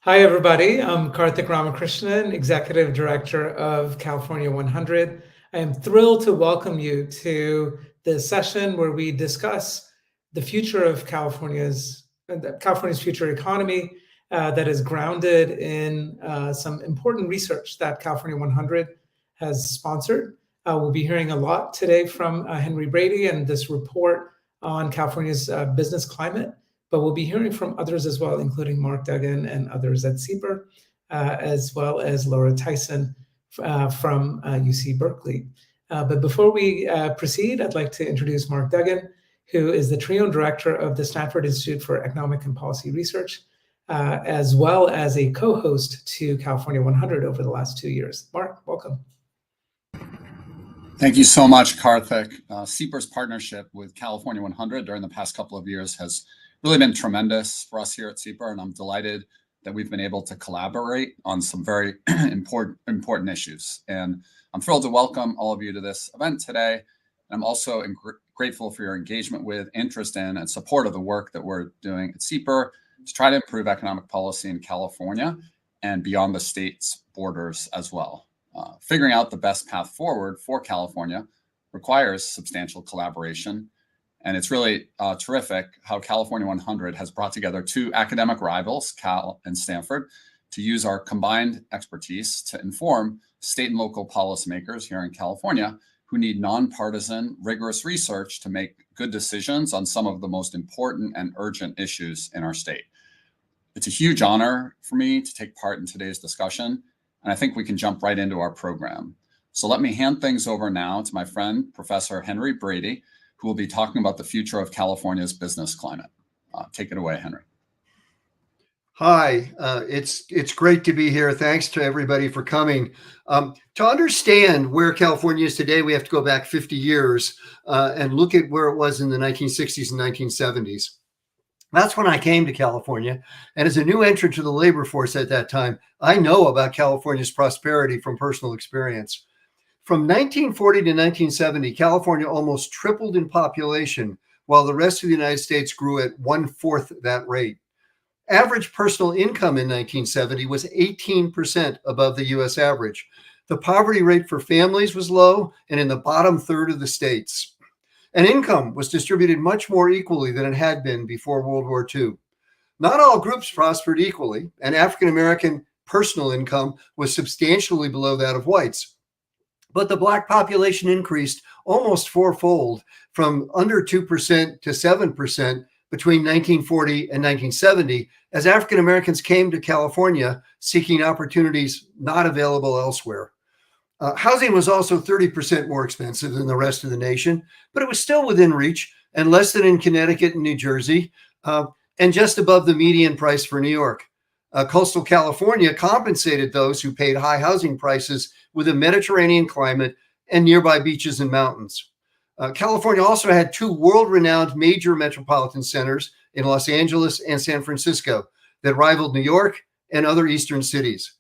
Hi, everybody. I'm Karthick Ramakrishnan, Executive Director of California 100. I am thrilled to welcome you to this session where we discuss the future of California's future economy that is grounded in some important research that California 100 has sponsored. We'll be hearing a lot today from Henry Brady and this report on California's business climate, but we'll be hearing from others as well, including Mark Duggan and others at SIEPR, as well as Laura Tyson from UC Berkeley. But before we proceed, I'd like to introduce Mark Duggan, who is the Trio Director of the Stanford Institute for Economic and Policy Research, as well as a co-host to California 100 over the last 2 years. Mark, welcome. Thank you so much, Karthik. SIEPR's partnership with California 100 during the past couple of years has really been tremendous for us here at SIEPR, and I'm delighted that we've been able to collaborate on some very important issues. And I'm thrilled to welcome all of you to this event today. And I'm also grateful for your engagement with, interest in, and support of the work that we're doing at SIEPR to try to improve economic policy in California and beyond the state's borders as well. Figuring out the best path forward for California requires substantial collaboration. And it's really terrific how California 100 has brought together two academic rivals, Cal and Stanford, to use our combined expertise to inform state and local policymakers here in California who need nonpartisan, rigorous research to make good decisions on some of the most important and urgent issues in our state. It's a huge honor for me to take part in today's discussion, and I think we can jump right into our program. So let me hand things over now to my friend, Professor Henry Brady, who will be talking about the future of California's business climate. Take it away, Henry. Hi, it's great to be here. Thanks to everybody for coming. To understand where California is today, we have to go back 50 years and look at where it was in the 1960s and 1970s. That's when I came to California. And as a new entrant to the labor force at that time, I know about California's prosperity from personal experience. From 1940 to 1970, California almost tripled in population, while the rest of the United States grew at 1/4 that rate. Average personal income in 1970 was 18% above the US average. The poverty rate for families was low and in the bottom third of the states. And income was distributed much more equally than it had been before World War II. Not all groups prospered equally, and African American personal income was substantially below that of whites. But the Black population increased almost fourfold, from under 2% to 7% between 1940 and 1970, as African Americans came to California seeking opportunities not available elsewhere. Housing was also 30% more expensive than the rest of the nation, but it was still within reach and less than in Connecticut and New Jersey, and just above the median price for New York. Coastal California compensated those who paid high housing prices with a Mediterranean climate and nearby beaches and mountains. California also had two world-renowned major metropolitan centers in Los Angeles and San Francisco that rivaled New York and other eastern cities.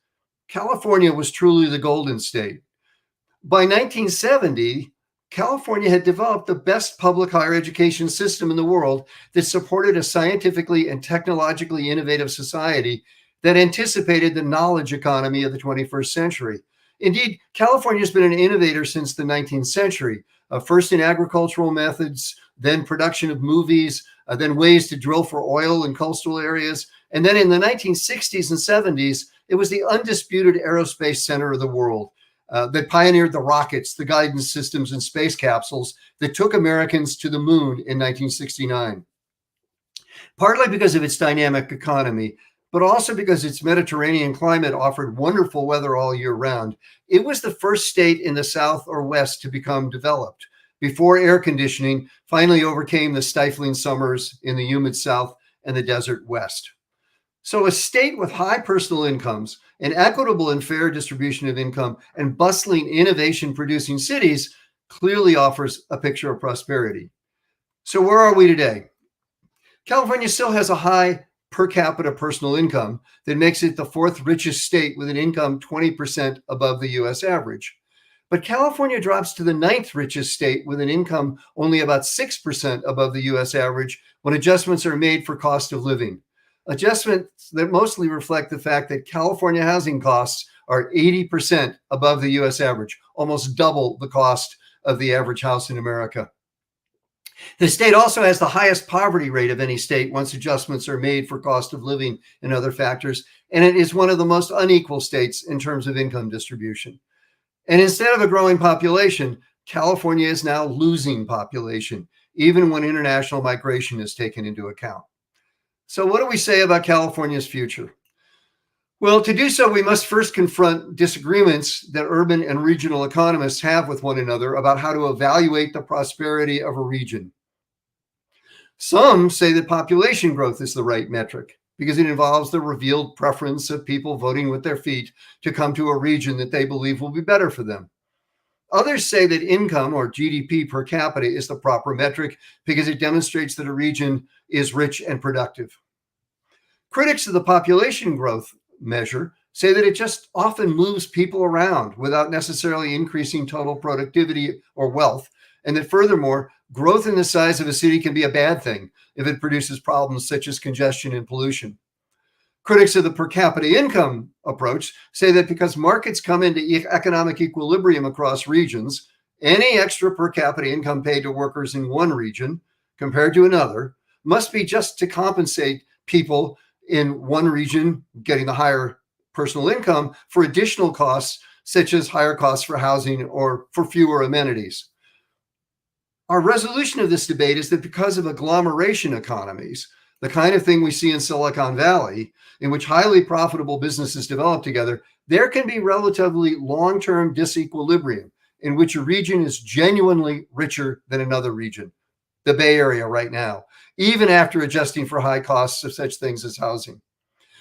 California was truly the Golden State. By 1970, California had developed the best public higher education system in the world that supported a scientifically and technologically innovative society that anticipated the knowledge economy of the 21st century. Indeed, California has been an innovator since the 19th century, first in agricultural methods, then production of movies, then ways to drill for oil in coastal areas. And then in the 1960s and 70s, it was the undisputed aerospace center of the world that pioneered the rockets, the guidance systems, and space capsules that took Americans to the moon in 1969. Partly because of its dynamic economy, but also because its Mediterranean climate offered wonderful weather all year round, it was the first state in the South or West to become developed, before air conditioning finally overcame the stifling summers in the humid South and the desert West. So a state with high personal incomes, an equitable and fair distribution of income, and bustling innovation-producing cities clearly offers a picture of prosperity. So where are we today? California still has a high per capita personal income that makes it the fourth richest state with an income 20% above the US average. But California drops to the ninth richest state with an income only about 6% above the US average when adjustments are made for cost of living. adjustments that mostly reflect the fact that California housing costs are 80% above the US average, almost double the cost of the average house in America. The state also has the highest poverty rate of any state once adjustments are made for cost of living and other factors, and it is one of the most unequal states in terms of income distribution. And instead of a growing population, California is now losing population, even when international migration is taken into account. So what do we say about California's future? Well, to do so, we must first confront disagreements that urban and regional economists have with one another about how to evaluate the prosperity of a region. Some say that population growth is the right metric because it involves the revealed preference of people voting with their feet to come to a region that they believe will be better for them. Others say that income, or GDP per capita, is the proper metric because it demonstrates that a region is rich and productive. Critics of the population growth measure say that it just often moves people around without necessarily increasing total productivity or wealth, and that furthermore, growth in the size of a city can be a bad thing if it produces problems such as congestion and pollution. Critics of the per capita income approach say that because markets come into economic equilibrium across regions, any extra per capita income paid to workers in one region compared to another must be just to compensate people in one region getting the higher personal income for additional costs, such as higher costs for housing or for fewer amenities. Our resolution of this debate is that because of agglomeration economies, the kind of thing we see in Silicon Valley, in which highly profitable businesses develop together, there can be relatively long-term disequilibrium in which a region is genuinely richer than another region, the Bay Area right now, even after adjusting for high costs of such things as housing.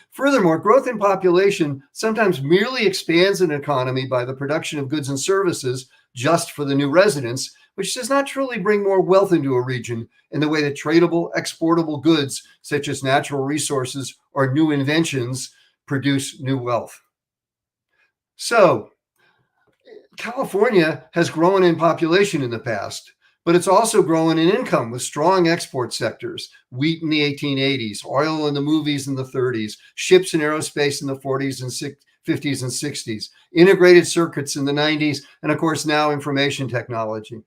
Furthermore, growth in population sometimes merely expands an economy by the production of goods and services just for the new residents, which does not truly bring more wealth into a region in the way that tradable, exportable goods, such as natural resources or new inventions, produce new wealth. So, California has grown in population in the past, but it's also grown in income with strong export sectors, wheat in the 1880s, oil in the movies in the 30s, ships and aerospace in the 40s and 50s and 60s, integrated circuits in the 90s, and of course now information technology.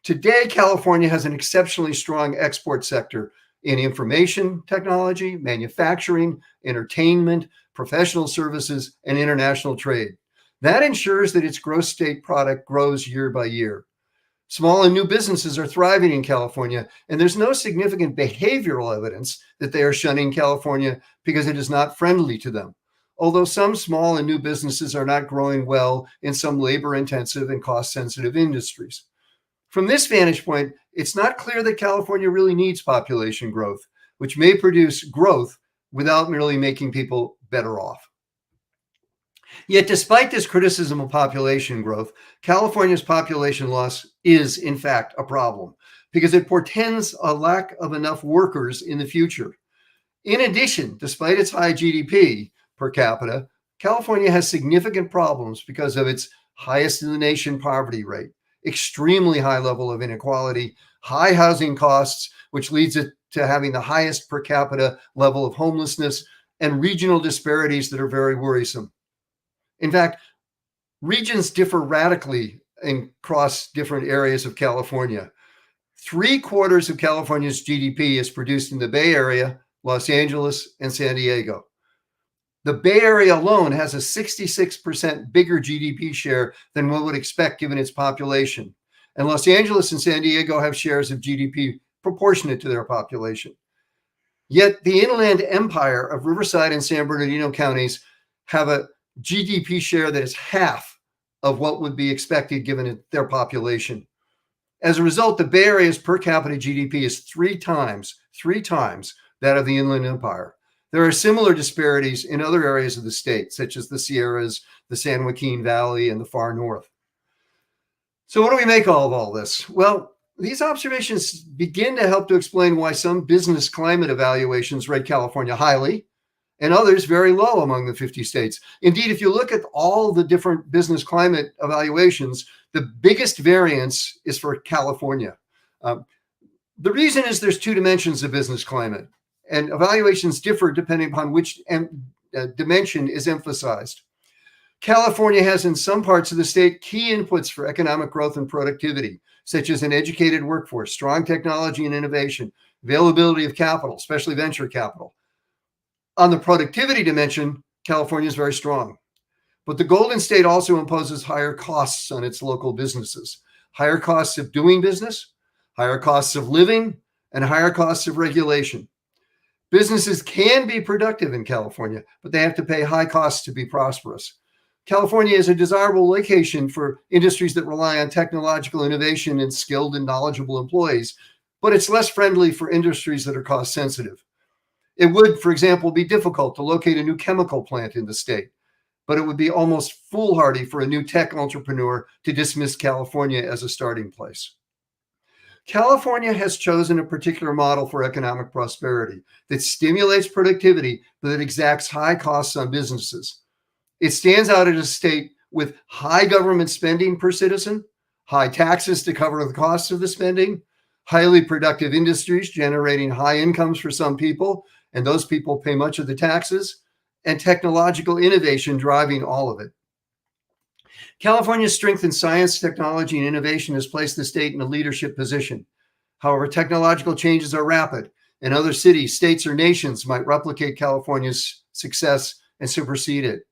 Today, California has an exceptionally strong export sector in information technology, manufacturing, entertainment, professional services, and international trade. That ensures that its gross state product grows year by year. Small and new businesses are thriving in California, and there's no significant behavioral evidence that they are shunning California because it is not friendly to them. Although some small and new businesses are not growing well in some labor-intensive and cost-sensitive industries. From this vantage point, it's not clear that California really needs population growth, which may produce growth without merely making people better off. Yet, despite this criticism of population growth, California's population loss is, in fact, a problem because it portends a lack of enough workers in the future. In addition, despite its high GDP per capita, California has significant problems because of its highest in the nation poverty rate, extremely high level of inequality, high housing costs, which leads it to having the highest per capita level of homelessness, and regional disparities that are very worrisome. In fact, regions differ radically across different areas of California. 3/4 of California's GDP is produced in the Bay Area, Los Angeles, and San Diego. The Bay Area alone has a 66% bigger GDP share than one would expect given its population. And Los Angeles and San Diego have shares of GDP proportionate to their population. Yet the inland empire of Riverside and San Bernardino counties have a GDP share that is half of what would be expected given their population. As a result, the Bay Area's per capita GDP is three times that of the Inland Empire. There are similar disparities in other areas of the state, such as the Sierras, the San Joaquin Valley, and the far north. So what do we make of all this? Well, these observations begin to help to explain why some business climate evaluations rate California highly and others very low among the 50 states. Indeed, if you look at all the different business climate evaluations, the biggest variance is for California. The reason is there's two dimensions of business climate. And evaluations differ depending upon which dimension is emphasized. California has in some parts of the state key inputs for economic growth and productivity, such as an educated workforce, strong technology and innovation, availability of capital, especially venture capital. On the productivity dimension, California is very strong. But the Golden State also imposes higher costs on its local businesses, higher costs of doing business, higher costs of living, and higher costs of regulation. Businesses can be productive in California, but they have to pay high costs to be prosperous. California is a desirable location for industries that rely on technological innovation and skilled and knowledgeable employees, but it's less friendly for industries that are cost sensitive. It would, for example, be difficult to locate a new chemical plant in the state, but it would be almost foolhardy for a new tech entrepreneur to dismiss California as a starting place. California has chosen a particular model for economic prosperity that stimulates productivity, but that exacts high costs on businesses. It stands out as a state with high government spending per citizen, high taxes to cover the costs of the spending, highly productive industries generating high incomes for some people, and those people pay much of the taxes, and technological innovation driving all of it. California's strength in science, technology, and innovation has placed the state in a leadership position. However, technological changes are rapid, and other cities, states, or nations might replicate California's success and supersede it.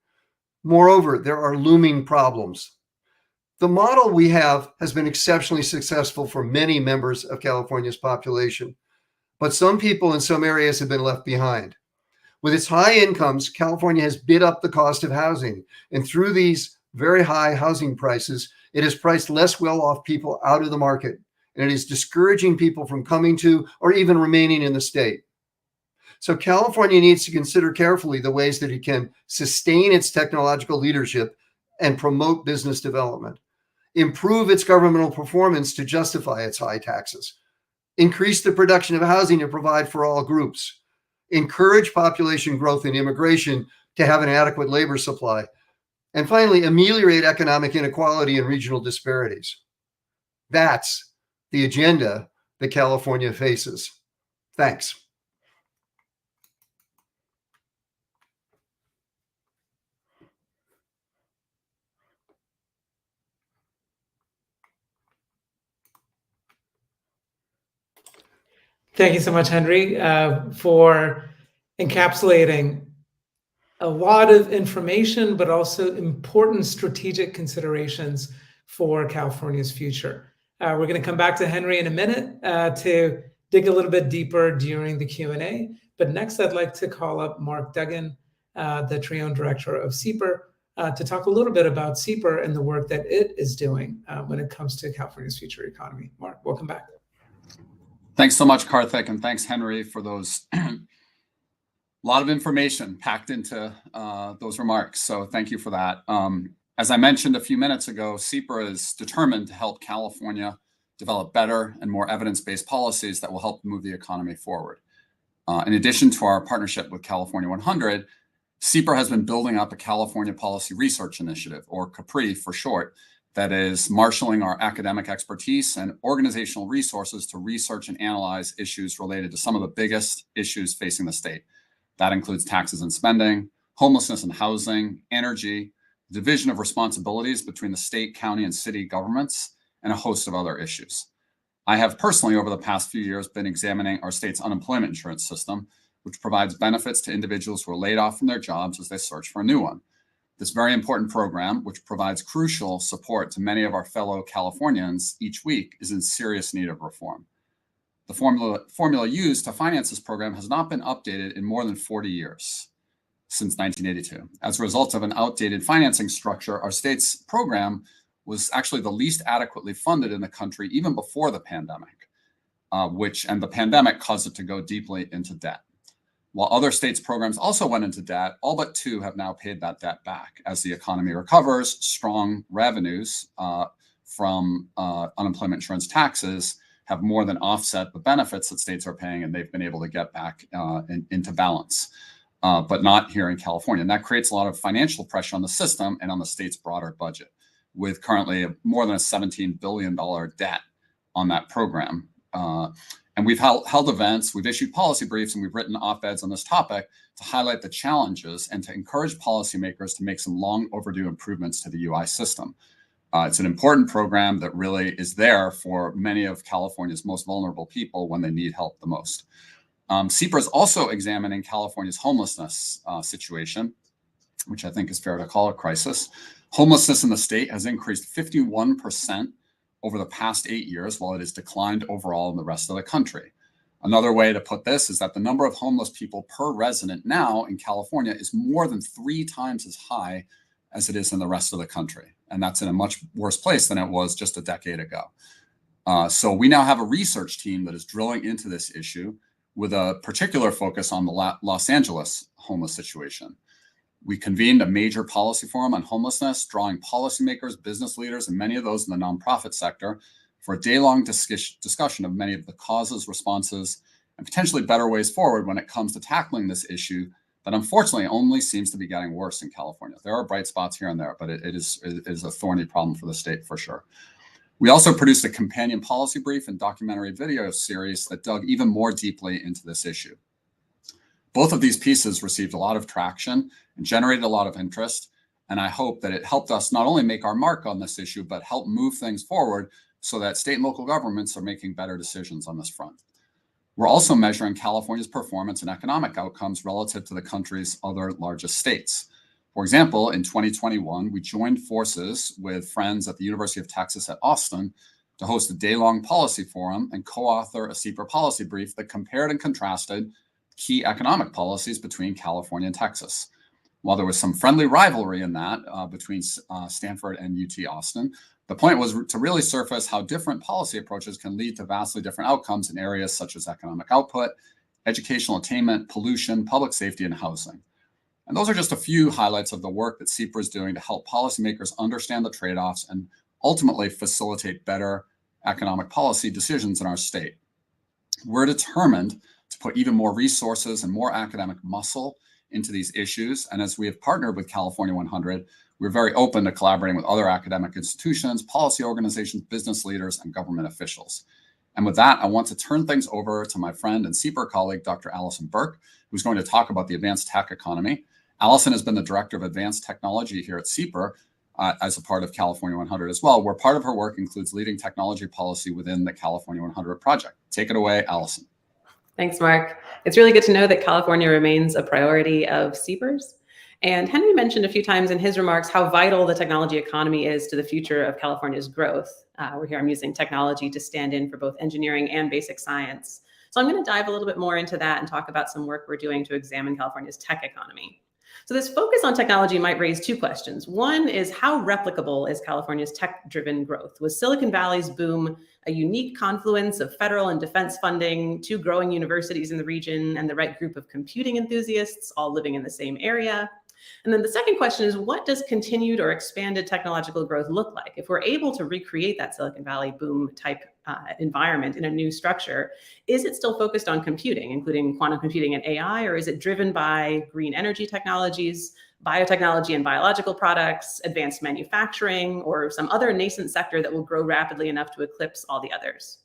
Moreover, there are looming problems. The model we have has been exceptionally successful for many members of California's population, but some people in some areas have been left behind. With its high incomes, California has bid up the cost of housing, and through these very high housing prices, it has priced less well-off people out of the market, and it is discouraging people from coming to or even remaining in the state. So California needs to consider carefully the ways that it can sustain its technological leadership and promote business development, improve its governmental performance to justify its high taxes, increase the production of housing to provide for all groups, encourage population growth and immigration to have an adequate labor supply, and finally, ameliorate economic inequality and regional disparities. That's the agenda that California faces. Thanks. Thank you so much, Henry, for encapsulating a lot of information, but also important strategic considerations for California's future. We're going to come back to Henry in a minute to dig a little bit deeper during the Q&A. But next, I'd like to call up Mark Duggan, the Trione Director of SIEPR, to talk a little bit about SIEPR and the work that it is doing when it comes to California's future economy. Mark, welcome back. Thanks so much, Karthick, and thanks, Henry, for those lot of information packed into those remarks. So thank you for that. As I mentioned a few minutes ago, SIEPR is determined to help California develop better and more evidence-based policies that will help move the economy forward. In addition to our partnership with California 100, SIEPR has been building up a California Policy Research Initiative, or CAPRI for short, that is marshaling our academic expertise and organizational resources to research and analyze issues related to some of the biggest issues facing the state. That includes taxes and spending, homelessness and housing, energy, division of responsibilities between the state, county, and city governments, and a host of other issues. I have personally, over the past few years, been examining our state's unemployment insurance system, which provides benefits to individuals who are laid off from their jobs as they search for a new one. This very important program, which provides crucial support to many of our fellow Californians each week, is in serious need of reform. The formula used to finance this program has not been updated in more than 40 years, since 1982. As a result of an outdated financing structure, our state's program was actually the least adequately funded in the country even before the pandemic, and the pandemic caused it to go deeply into debt. While other states' programs also went into debt, all but two have now paid that debt back. As the economy recovers, strong revenues from unemployment insurance taxes have more than offset the benefits that states are paying, and they've been able to get back into balance, but not here in California. And that creates a lot of financial pressure on the system and on the state's broader budget, with currently more than a $17 billion debt on that program. And we've held events, we've issued policy briefs, and we've written op-eds on this topic to highlight the challenges and to encourage policymakers to make some long overdue improvements to the UI system. It's an important program that really is there for many of California's most vulnerable people when they need help the most. SIEPR is also examining California's homelessness situation, which I think is fair to call a crisis. Homelessness in the state has increased 51% over the past 8 years, while it has declined overall in the rest of the country. Another way to put this is that the number of homeless people per resident now in California is more than 3 times as high as it is in the rest of the country. And that's in a much worse place than it was just a decade ago. So we now have a research team that is drilling into this issue with a particular focus on the Los Angeles homeless situation. We convened a major policy forum on homelessness, drawing policymakers, business leaders, and many of those in the nonprofit sector for a day-long discussion of many of the causes, responses, and potentially better ways forward when it comes to tackling this issue that unfortunately only seems to be getting worse in California. There are bright spots here and there, but it is a thorny problem for the state for sure. We also produced a companion policy brief and documentary video series that dug even more deeply into this issue. Both of these pieces received a lot of traction and generated a lot of interest, and I hope that it helped us not only make our mark on this issue, but help move things forward so that state and local governments are making better decisions on this front. We're also measuring California's performance and economic outcomes relative to the country's other largest states. For example, in 2021, we joined forces with friends at the University of Texas at Austin to host a day-long policy forum and co-author a SIEPR policy brief that compared and contrasted key economic policies between California and Texas. While there was some friendly rivalry in that between Stanford and UT Austin, the point was to really surface how different policy approaches can lead to vastly different outcomes in areas such as economic output, educational attainment, pollution, public safety, and housing. And those are just a few highlights of the work that SIEPR is doing to help policymakers understand the trade-offs and ultimately facilitate better economic policy decisions in our state. We're determined to put even more resources and more academic muscle into these issues. And as we have partnered with California 100, we're very open to collaborating with other academic institutions, policy organizations, business leaders, and government officials. And with that, I want to turn things over to my friend and SIEPR colleague, Dr. Allison Berke, who's going to talk about the advanced tech economy. Allison has been the director of advanced technology here at SIEPR as a part of California 100 as well, where part of her work includes leading technology policy within the California 100 project. Take it away, Allison. Thanks, Mark. It's really good to know that California remains a priority of SIEPR's. And Henry mentioned a few times in his remarks how vital the technology economy is to the future of California's growth. I'm using technology to stand in for both engineering and basic science. So I'm going to dive a little bit more into that and talk about some work we're doing to examine California's tech economy. So this focus on technology might raise 2 questions. One is, how replicable is California's tech-driven growth? Was Silicon Valley's boom a unique confluence of federal and defense funding, 2 growing universities in the region, and the right group of computing enthusiasts all living in the same area? And then the second question is, what does continued or expanded technological growth look like? If we're able to recreate that Silicon Valley boom type environment in a new structure, is it still focused on computing, including quantum computing and AI, or is it driven by green energy technologies, biotechnology and biological products, advanced manufacturing, or some other nascent sector that will grow rapidly enough to eclipse all the others?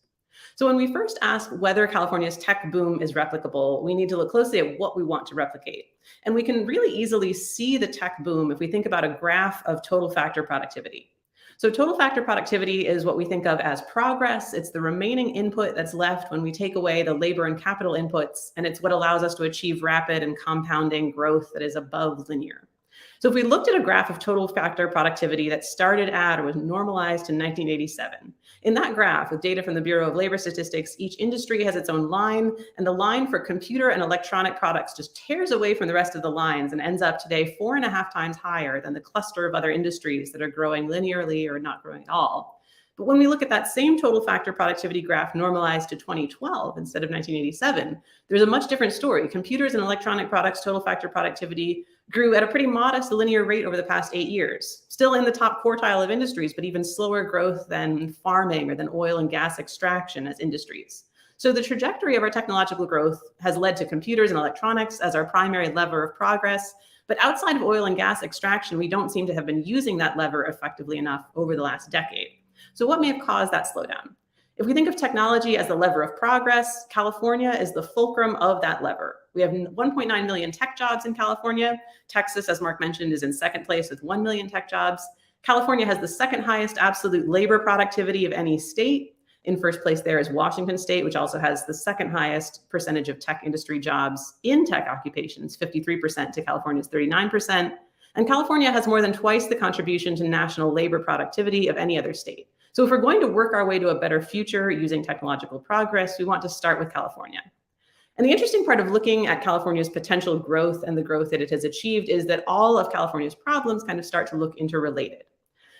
So when we first ask whether California's tech boom is replicable, we need to look closely at what we want to replicate. And we can really easily see the tech boom if we think about a graph of total factor productivity. So total factor productivity is what we think of as progress. It's the remaining input that's left when we take away the labor and capital inputs, and it's what allows us to achieve rapid and compounding growth that is above linear. So if we looked at a graph of total factor productivity that started at or was normalized in 1987, in that graph with data from the Bureau of Labor Statistics, each industry has its own line, and the line for computer and electronic products just tears away from the rest of the lines and ends up today 4.5 times higher than the cluster of other industries that are growing linearly or not growing at all. But when we look at that same total factor productivity graph normalized to 2012 instead of 1987, there's a much different story. Computers and electronic products total factor productivity grew at a pretty modest linear rate over the past 8 years, still in the top quartile of industries, but even slower growth than farming or than oil and gas extraction as industries. So the trajectory of our technological growth has led to computers and electronics as our primary lever of progress. But outside of oil and gas extraction, we don't seem to have been using that lever effectively enough over the last decade. So what may have caused that slowdown? If we think of technology as the lever of progress, California is the fulcrum of that lever. We have 1.9 million tech jobs in California. Texas, as Mark mentioned, is in second place with 1 million tech jobs. California has the second highest absolute labor productivity of any state. In first place there is Washington State, which also has the second highest percentage of tech industry jobs in tech occupations, 53% to California's 39%. And California has more than twice the contribution to national labor productivity of any other state. So if we're going to work our way to a better future using technological progress, we want to start with California. And the interesting part of looking at California's potential growth and the growth that it has achieved is that all of California's problems kind of start to look interrelated.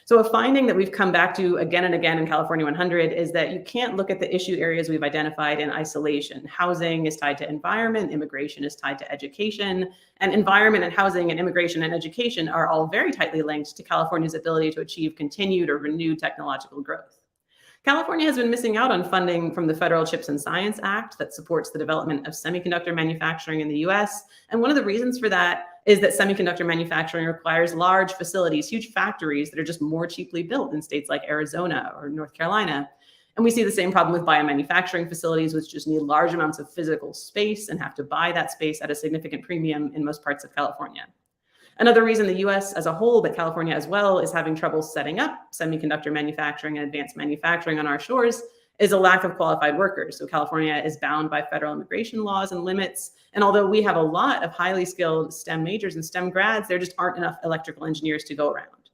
So a finding that we've come back to again and again in California 100 is that you can't look at the issue areas we've identified in isolation. Housing is tied to environment, immigration is tied to education, and environment and housing and immigration and education are all very tightly linked to California's ability to achieve continued or renewed technological growth. California has been missing out on funding from the Federal Chips and Science Act that supports the development of semiconductor manufacturing in the US. And one of the reasons for that is that semiconductor manufacturing requires large facilities, huge factories that are just more cheaply built in states like Arizona or North Carolina. And we see the same problem with biomanufacturing facilities, which just need large amounts of physical space and have to buy that space at a significant premium in most parts of California. Another reason the US as a whole, but California as well, is having trouble setting up semiconductor manufacturing and advanced manufacturing on our shores is a lack of qualified workers. So California is bound by federal immigration laws and limits. And although we have a lot of highly skilled STEM majors and STEM grads, there just aren't enough electrical engineers to go around.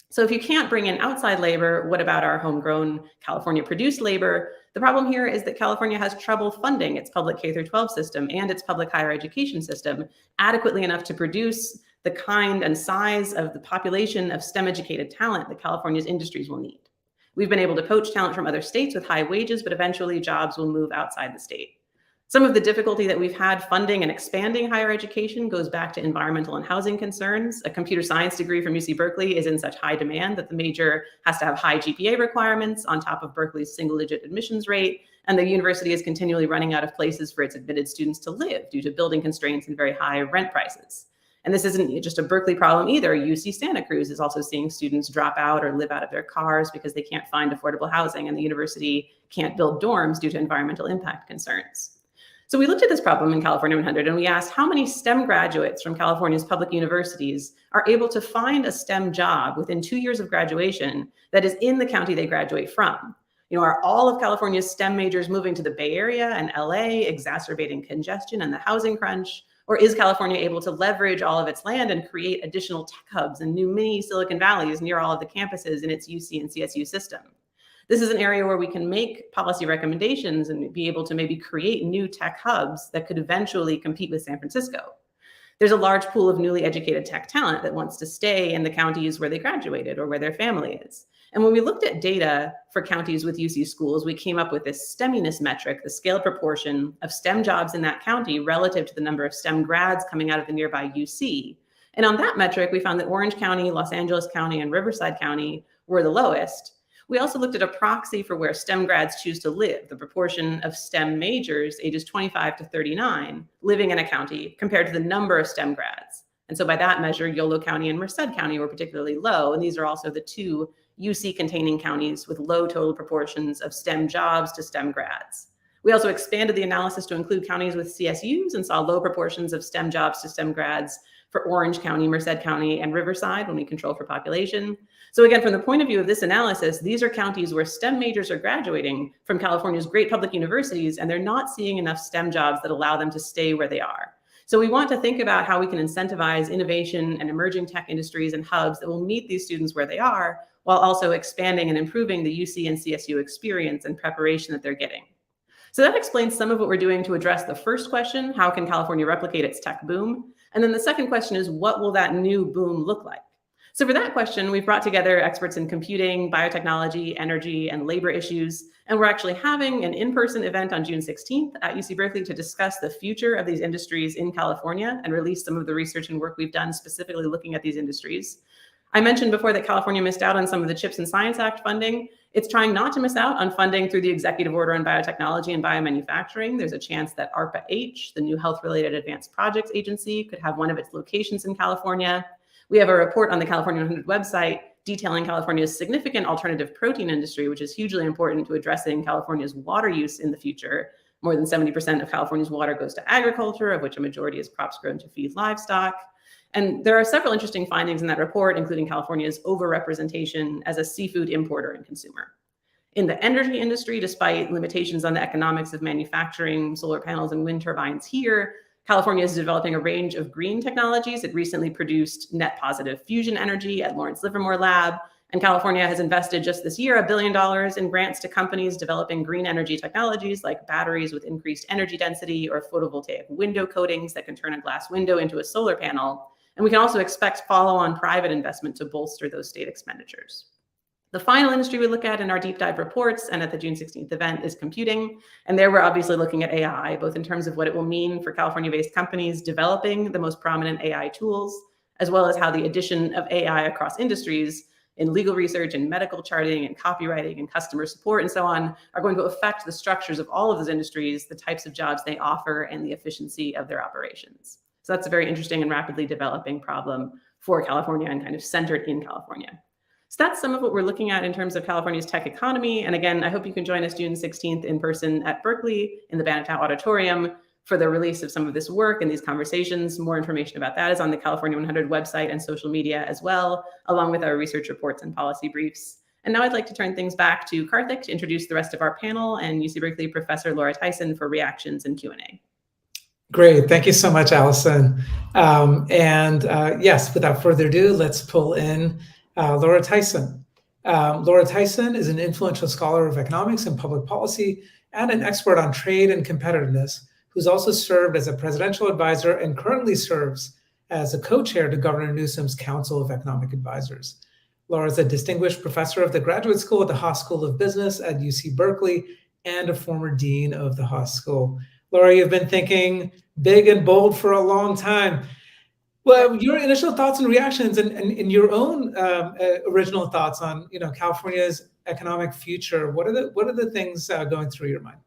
So if you can't bring in outside labor, what about our homegrown California produced labor? The problem here is that California has trouble funding its public K-12 system and its public higher education system adequately enough to produce the kind and size of the population of STEM educated talent that California's industries will need. We've been able to poach talent from other states with high wages, but eventually jobs will move outside the state. Some of the difficulty that we've had funding and expanding higher education goes back to environmental and housing concerns. A computer science degree from UC Berkeley is in such high demand that the major has to have high GPA requirements on top of Berkeley's single-digit admissions rate, and the university is continually running out of places for its admitted students to live due to building constraints and very high rent prices. And this isn't just a Berkeley problem either. UC Santa Cruz is also seeing students drop out or live out of their cars because they can't find affordable housing, and the university can't build dorms due to environmental impact concerns. So we looked at this problem in California 100 and we asked how many STEM graduates from California's public universities are able to find a STEM job within 2 years of graduation that is in the county they graduate from. You know, are all of California's STEM majors moving to the Bay Area and LA, exacerbating congestion and the housing crunch? Or is California able to leverage all of its land and create additional tech hubs and new mini Silicon Valleys near all of the campuses in its UC and CSU system? This is an area where we can make policy recommendations and be able to maybe create new tech hubs that could eventually compete with San Francisco. There's a large pool of newly educated tech talent that wants to stay in the counties where they graduated or where their family is. And when we looked at data for counties with UC schools, we came up with this STEMiness metric, the scale proportion of STEM jobs in that county relative to the number of STEM grads coming out of the nearby UC. And on that metric, we found that Orange County, Los Angeles County, and Riverside County were the lowest. We also looked at a proxy for where STEM grads choose to live, the proportion of STEM majors ages 25 to 39 living in a county compared to the number of STEM grads. And so by that measure, Yolo County and Merced County were particularly low. And these are also the two UC-containing counties with low total proportions of STEM jobs to STEM grads. We also expanded the analysis to include counties with CSUs and saw low proportions of STEM jobs to STEM grads for Orange County, Merced County, and Riverside when we control for population. So again, from the point of view of this analysis, these are counties where STEM majors are graduating from California's great public universities, and they're not seeing enough STEM jobs that allow them to stay where they are. So we want to think about how we can incentivize innovation and emerging tech industries and hubs that will meet these students where they are, while also expanding and improving the UC and CSU experience and preparation that they're getting. So that explains some of what we're doing to address the first question, how can California replicate its tech boom? And then the second question is, what will that new boom look like? So for that question, we've brought together experts in computing, biotechnology, energy, and labor issues. And we're actually having an in-person event on June 16th at UC Berkeley to discuss the future of these industries in California and release some of the research and work we've done specifically looking at these industries. I mentioned before that California missed out on some of the Chips and Science Act funding. It's trying not to miss out on funding through the Executive Order on Biotechnology and Biomanufacturing. There's a chance that ARPA-H, the new Health-Related Advanced Projects Agency, could have one of its locations in California. We have a report on the California 100 website detailing California's significant alternative protein industry, which is hugely important to addressing California's water use in the future. More than 70% of California's water goes to agriculture, of which a majority is crops grown to feed livestock. And there are several interesting findings in that report, including California's overrepresentation as a seafood importer and consumer. In the energy industry, despite limitations on the economics of manufacturing solar panels and wind turbines here, California is developing a range of green technologies. It recently produced net positive fusion energy at Lawrence Livermore Lab. And California has invested just this year $1 billion in grants to companies developing green energy technologies like batteries with increased energy density or photovoltaic window coatings that can turn a glass window into a solar panel. And we can also expect follow-on private investment to bolster those state expenditures. The final industry we look at in our deep dive reports and at the June 16th event is computing. And there we're obviously looking at AI, both in terms of what it will mean for California-based companies developing the most prominent AI tools, as well as how the addition of AI across industries in legal research and medical charting and copywriting and customer support and so on are going to affect the structures of all of those industries, the types of jobs they offer, and the efficiency of their operations. So that's a very interesting and rapidly developing problem for California and kind of centered in California. So that's some of what we're looking at in terms of California's tech economy. And again, I hope you can join us June 16th in person at Berkeley in the Banatow Auditorium for the release of some of this work and these conversations. More information about that is on the California 100 website and social media as well, along with our research reports and policy briefs. And now I'd like to turn things back to Karthick to introduce the rest of our panel and UC Berkeley Professor Laura Tyson for reactions and Q&A. Great. Thank you so much, Allison. Yes, without further ado, let's pull in Laura Tyson. Laura Tyson is an influential scholar of economics and public policy and an expert on trade and competitiveness, who's also served as a presidential advisor and currently serves as a co-chair to Governor Newsom's Council of Economic Advisors. Laura is a distinguished professor of the Graduate School at the Haas School of Business at UC Berkeley and a former dean of the Haas School. Laura, you've been thinking big and bold for a long time. Well, your initial thoughts and reactions and your own original thoughts on California's economic future. What are the things going through your mind?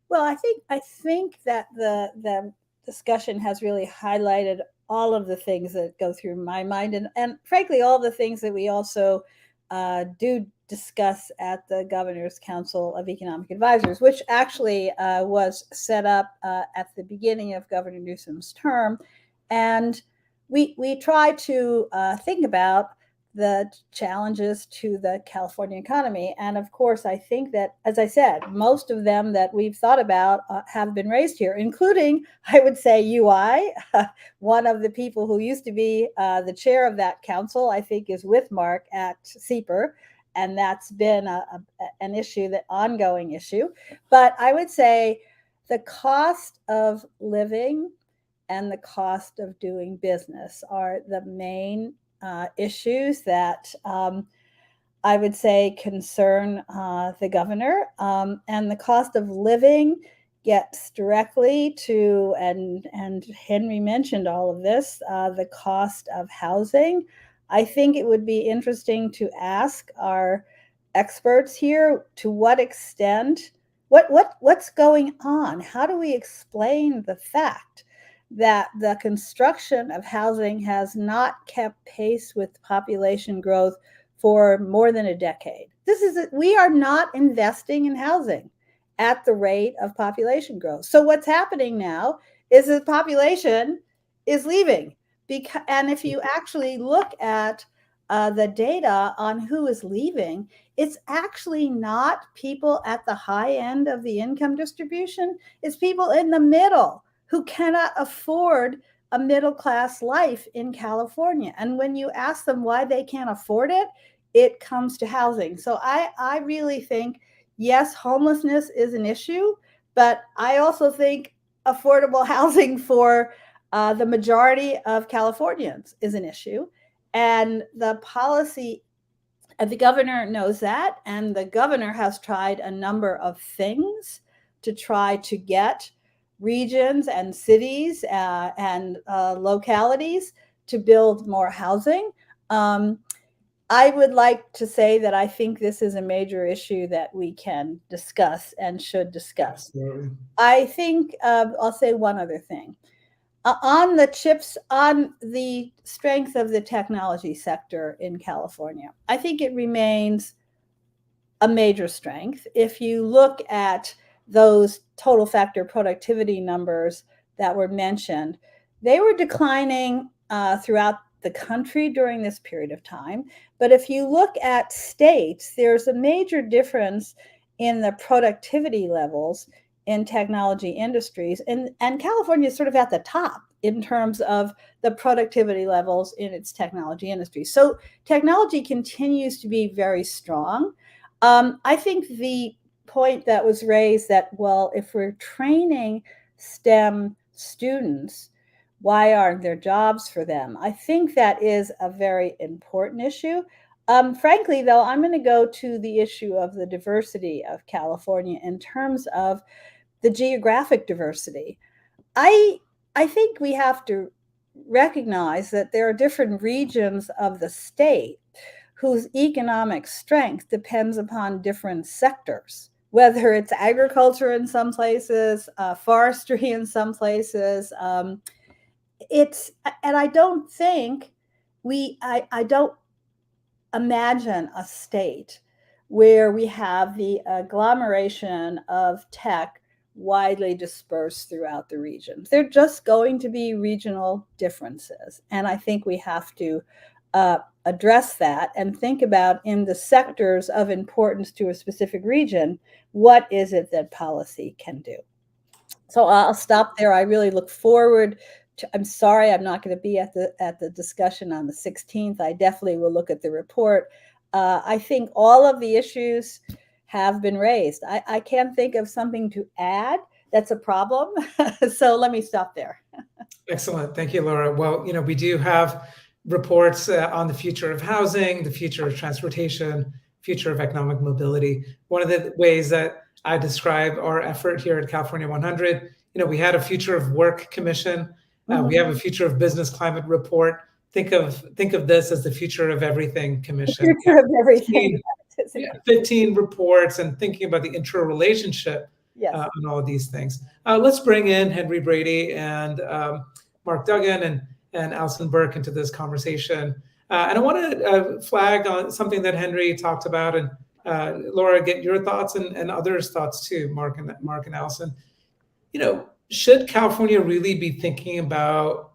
Well, I think that the discussion has really highlighted all of the things that go through my mind, and frankly, all the things that we also do discuss at the Governor's Council of Economic Advisors, which actually was set up at the beginning of Governor Newsom's term. And we try to think about the challenges to the California economy. And of course, I think that, as I said, most of them that we've thought about have been raised here, including, I would say, UI. One of the people who used to be the chair of that council, I think, is with Mark at SIEPR. And that's been an issue, that ongoing issue. But I would say the cost of living and the cost of doing business are the main issues that I would say concern the governor. And the cost of living gets directly to, and Henry mentioned all of this, the cost of housing. I think it would be interesting to ask our experts here to what extent, what's going on? How do we explain the fact that the construction of housing has not kept pace with population growth for more than a decade? We are not investing in housing at the rate of population growth. So what's happening now is the population is leaving. And if you actually look at the data on who is leaving, it's actually not people at the high end of the income distribution. It's people in the middle who cannot afford a middle-class life in California. And when you ask them why they can't afford it, it comes to housing. So I really think, yes, homelessness is an issue, but I also think affordable housing for the majority of Californians is an issue. And the policy, the governor knows that, and the governor has tried a number of things to try to get regions and cities and localities to build more housing. I would like to say that I think this is a major issue that we can discuss and should discuss. Absolutely. I think I'll say one other thing. on the chips, on the strength of the technology sector in California. I think it remains a major strength. If you look at those total factor productivity numbers that were mentioned, they were declining throughout the country during this period of time. But if you look at states, there's a major difference in the productivity levels in technology industries. And California is sort of at the top in terms of the productivity levels in its technology industry. So technology continues to be very strong. I think the point that was raised that, well, if we're training STEM students, why aren't there jobs for them? I think that is a very important issue. Frankly, though, I'm going to go to the issue of the diversity of California in terms of the geographic diversity. I think we have to recognize that there are different regions of the state whose economic strength depends upon different sectors, whether it's agriculture in some places, forestry in some places. And I don't think I don't imagine a state where we have the agglomeration of tech widely dispersed throughout the region. They're just going to be regional differences. And I think we have to address that and think about, in the sectors of importance to a specific region, what is it that policy can do? So I'll stop there. I really look forward to, I'm sorry I'm not going to be at the discussion on the 16th. I definitely will look at the report. I think all of the issues have been raised. I can't think of something to add that's a problem. So let me stop there. Excellent. Thank you, Laura. Well, we do have reports on the future of housing, the future of transportation, future of economic mobility. One of the ways that I describe our effort here at California 100, we had a future of work commission. We have a future of business climate report. Think of this as the future of everything commission. Future of everything. 15 reports, and thinking about the interrelationship on all of these things. Let's bring in Henry Brady and Mark Duggan and Allison Berke into this conversation. And I want to flag on something that Henry talked about, and Laura, get your thoughts and others' thoughts too, Mark and Allison. Should California really be thinking about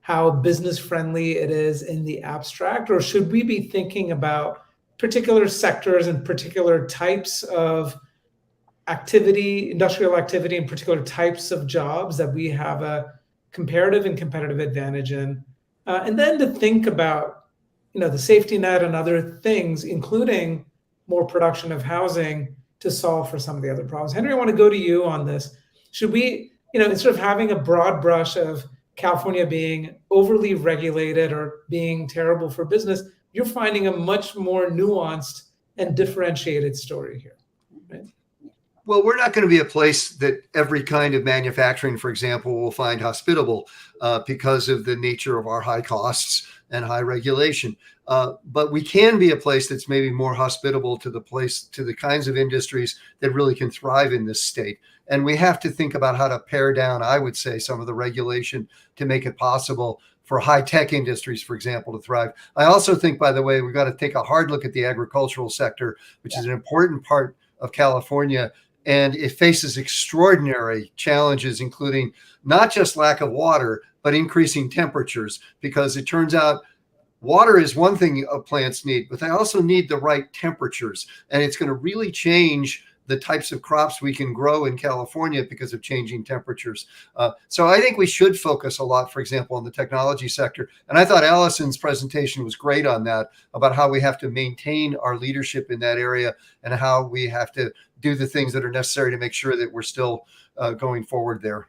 how business friendly it is in the abstract, or should we be thinking about particular sectors and particular types of activity, industrial activity, and particular types of jobs that we have a comparative and competitive advantage in, and then to think about, the safety net and other things, including more production of housing to solve for some of the other problems. Henry, I want to go to you on this. Should we, instead of having a broad brush of California being overly regulated or being terrible for business, you're finding a much more nuanced and differentiated story here, right? Well, we're not going to be a place that every kind of manufacturing, for example, will find hospitable because of the nature of our high costs and high regulation. But we can be a place that's maybe more hospitable to the kinds of industries that really can thrive in this state. And we have to think about how to pare down, I would say, some of the regulation to make it possible for high-tech industries, for example, to thrive. I also think, by the way, we've got to take a hard look at the agricultural sector, which is an important part of California. And it faces extraordinary challenges, including not just lack of water, but increasing temperatures, because it turns out water is one thing plants need, but they also need the right temperatures. And it's going to really change the types of crops we can grow in California because of changing temperatures. So I think we should focus a lot, for example, on the technology sector. And I thought Allison's presentation was great on that, about how we have to maintain our leadership in that area and how we have to do the things that are necessary to make sure that we're still going forward there.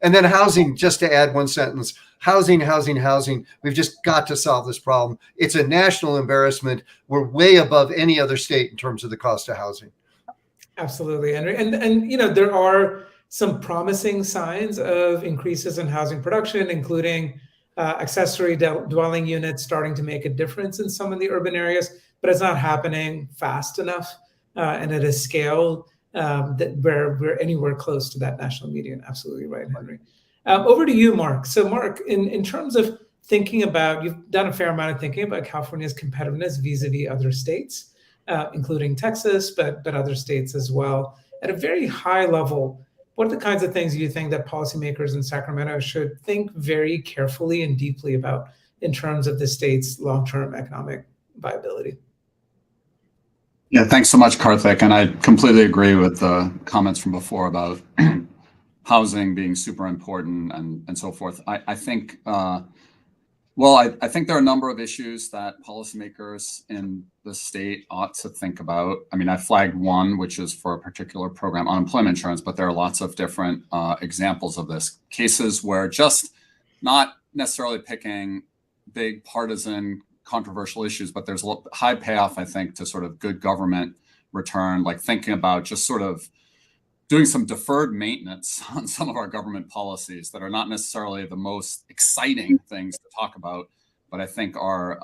And then housing, just to add one sentence, housing. We've just got to solve this problem. It's a national embarrassment. We're way above any other state in terms of the cost of housing. Absolutely, Henry. And there are some promising signs of increases in housing production, including accessory dwelling units starting to make a difference in some of the urban areas, but it's not happening fast enough and at a scale that we're anywhere close to that national median. Absolutely right, Henry. Over to you, Mark. So Mark, in terms of thinking about, you've done a fair amount of thinking about California's competitiveness vis-a-vis other states, including Texas, but other states as well. At a very high level, what are the kinds of things you think that policymakers in Sacramento should think very carefully and deeply about in terms of the state's long-term economic viability? Yeah, thanks so much, Karthick. And I completely agree with the comments from before about housing being super important and so forth. I think, I think there are a number of issues that policymakers in the state ought to think about. I mean, I flagged one, which is for a particular program, unemployment insurance, but there are lots of different examples of this. Cases where just not necessarily picking big partisan controversial issues, but there's a high payoff, I think, to sort of good government return, like thinking about just sort of doing some deferred maintenance on some of our government policies that are not necessarily the most exciting things to talk about, but I think are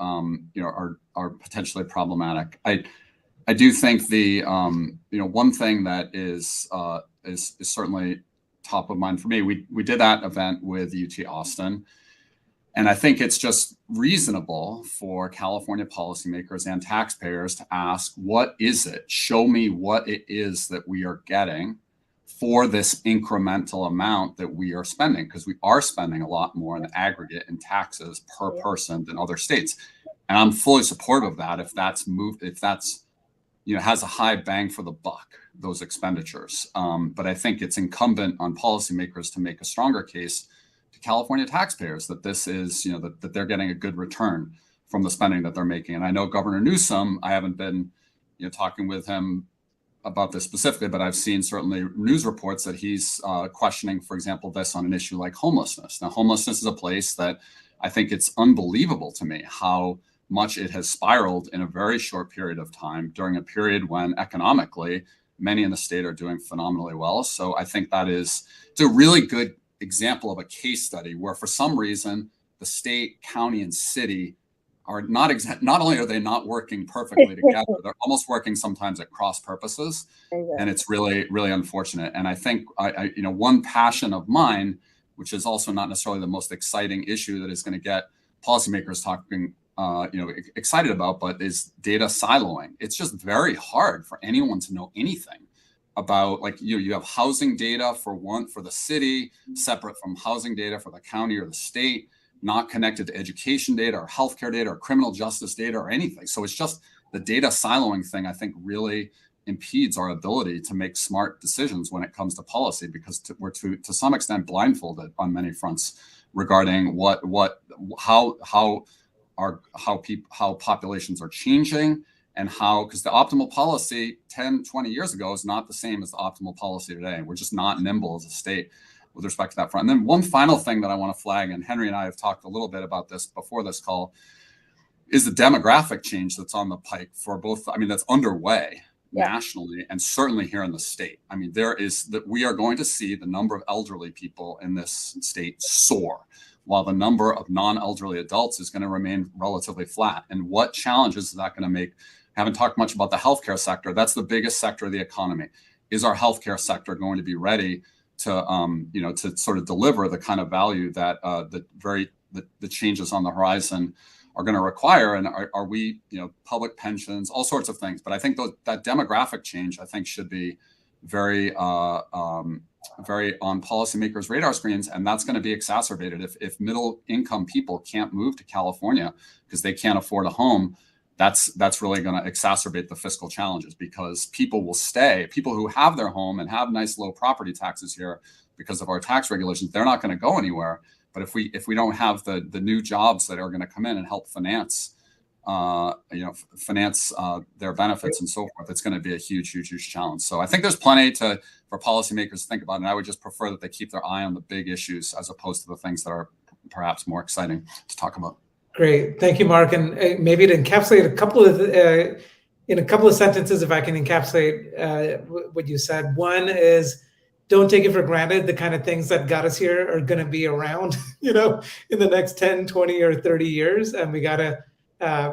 potentially problematic. I do think the one thing that is certainly top of mind for me. We did that event with UT Austin. And I think it's just reasonable for California policymakers and taxpayers to ask, what is it? Show me what it is that we are getting for this incremental amount that we are spending, because we are spending a lot more in the aggregate in taxes per person than other states. And I'm fully supportive of that if that's has a high bang for the buck, those expenditures. But I think it's incumbent on policymakers to make a stronger case to California taxpayers that this is, that they're getting a good return from the spending that they're making. And I know Governor Newsom, I haven't been, talking with him about this specifically, but I've seen certainly news reports that he's questioning, for example, this on an issue like homelessness. Now, homelessness is a place that I think it's unbelievable to me how much it has spiraled in a very short period of time during a period when economically many in the state are doing phenomenally well. So I think it's a really good example of a case study where for some reason the state, county, and city are not only are they not working perfectly together, they're almost working sometimes at cross purposes. And it's really, really unfortunate. And I think one passion of mine, which is also not necessarily the most exciting issue that is going to get policymakers talking excited about, but is data siloing. It's just very hard for anyone to know anything about, like, you have housing data for the city, separate from housing data for the county or the state, not connected to education data or healthcare data or criminal justice data or anything. So it's just the data siloing thing, I think, really impedes our ability to make smart decisions when it comes to policy, because we're to some extent blindfolded on many fronts regarding how populations are changing and because the optimal policy 10, 20 years ago is not the same as the optimal policy today. We're just not nimble as a state with respect to that front. And then one final thing that I want to flag, and Henry and I have talked a little bit about this before this call, is the demographic change that's on the pike for both, that's underway nationally and certainly here in the state. We are going to see the number of elderly people in this state soar, while the number of non-elderly adults is going to remain relatively flat. And what challenges is that going to make? I haven't talked much about the healthcare sector. That's the biggest sector of the economy. Is our healthcare sector going to be ready to sort of deliver the kind of value that the changes on the horizon are going to require? And are we, public pensions, all sorts of things. But I think that demographic change, I think, should be very on policymakers' radar screens, and that's going to be exacerbated if middle income people can't move to California because they can't afford a home. That's really going to exacerbate the fiscal challenges, because people will stay. People who have their home and have nice low property taxes here because of our tax regulations, they're not going to go anywhere. But if we don't have the new jobs that are going to come in and help finance their benefits and so forth, it's going to be a huge challenge. So I think there's plenty for policymakers to think about, and I would just prefer that they keep their eye on the big issues as opposed to the things that are perhaps more exciting to talk about. Great, thank you, Mark. And maybe to encapsulate in a couple of sentences, if I can encapsulate what you said. One is, don't take it for granted the kind of things that got us here are going to be around, in the next 10, 20, or 30 years. And we got to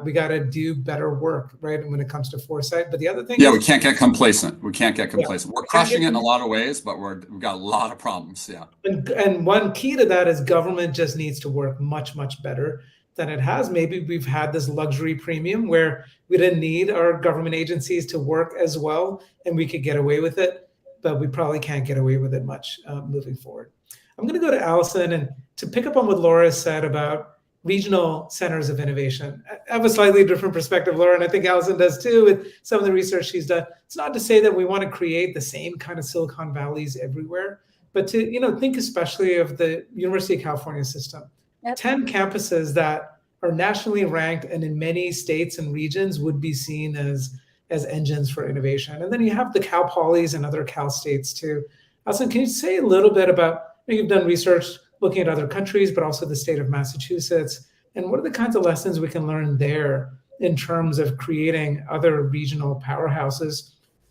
we got to do better work, right? When it comes to foresight. But the other thing, we can't get complacent. We can't get complacent. Yeah, we're crushing it in a lot of ways, but we've got a lot of problems. Yeah. And one key to that is government just needs to work much, much better than it has. Maybe we've had this luxury premium where we didn't need our government agencies to work as well, and we could get away with it, but we probably can't get away with it much moving forward. I'm going to go to Allison, and to pick up on what Laura said about regional centers of innovation. I have a slightly different perspective, Laura, and I think Allison does too with some of the research she's done. It's not to say that we want to create the same kind of Silicon Valleys everywhere, but to think especially of the University of California system. Yep. 10 campuses that are nationally ranked and in many states and regions would be seen as engines for innovation. And then you have the Cal Polys and other Cal states too. Allison, can you say a little bit about, you've done research looking at other countries, but also the state of Massachusetts, and what are the kinds of lessons we can learn there in terms of creating other regional powerhouses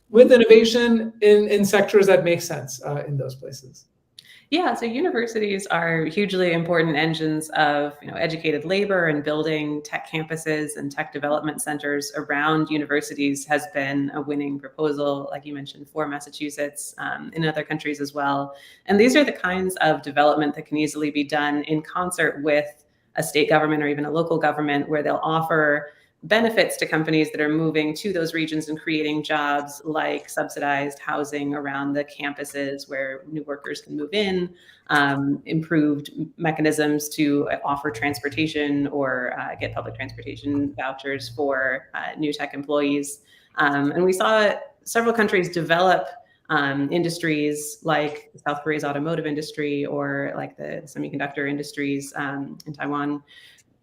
with innovation in sectors that make sense in those places? Yeah, so universities are hugely important engines of educated labor, and building tech campuses and tech development centers around universities has been a winning proposal, like you mentioned, for Massachusetts, in other countries as well. And these are the kinds of development that can easily be done in concert with a state government or even a local government, where they'll offer benefits to companies that are moving to those regions and creating jobs, like subsidized housing around the campuses where new workers can move in, improved mechanisms to offer transportation or get public transportation vouchers for new tech employees. And we saw several countries develop industries like South Korea's automotive industry, or like the semiconductor industries in Taiwan,